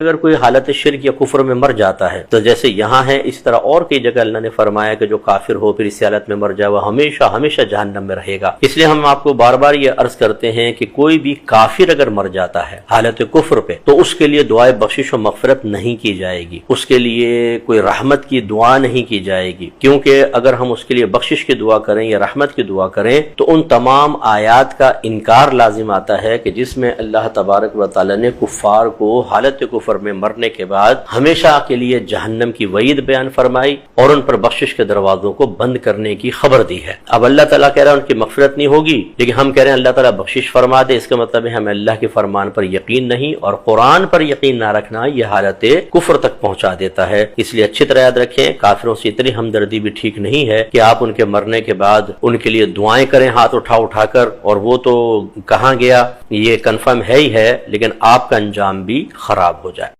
اگر کوئی حالت شرک یا کفر میں مر جاتا ہے تو جیسے یہاں ہے اس طرح اور کئی جگہ اللہ نے فرمایا کہ جو کافر ہو پھر اس حالت میں مر جائے وہ ہمیشہ ہمیشہ جہنم میں رہے گا۔ اس لیے ہم آپ کو بار بار یہ عرض کرتے ہیں کہ کوئی بھی کافر اگر مر جاتا ہے حالت کفر پہ تو اس کے لیے دعائے بخشش و مغفرت نہیں کی جائے گی، اس کے لیے کوئی رحمت کی دعا نہیں کی جائے گی، کیونکہ اگر ہم اس کے لیے بخشش کی دعا کریں یا رحمت کی دعا کریں تو ان تمام آیات کا انکار لازم آتا ہے کہ جس میں اللہ تبارک و تعالی نے کفار کو حالت کفر میں مرنے کے بعد ہمیشہ کے لیے جہنم کی وعید بیان فرمائی اور ان پر بخشش کے دروازوں کو بند کرنے کی خبر دی ہے۔ اب اللہ تعالیٰ کہہ رہا ہے ان کی مغفرت نہیں ہوگی، لیکن ہم کہہ رہے ہیں اللہ تعالیٰ بخشش فرما دے، اس کا مطلب ہے ہمیں اللہ کے فرمان پر یقین نہیں اور قرآن پر یقین نہ رکھنا یہ حالت کفر تک پہنچا دیتا ہے۔ اس لیے اچھی طرح یاد رکھیں کافروں سے اتنی ہمدردی بھی ٹھیک نہیں ہے کہ آپ ان کے مرنے کے بعد ان کے لیے دعائیں کریں ہاتھ اٹھا کر، اور وہ تو کہاں گیا یہ کنفرم ہے ہی ہے، لیکن آپ کا انجام بھی خراب ہو جائے۔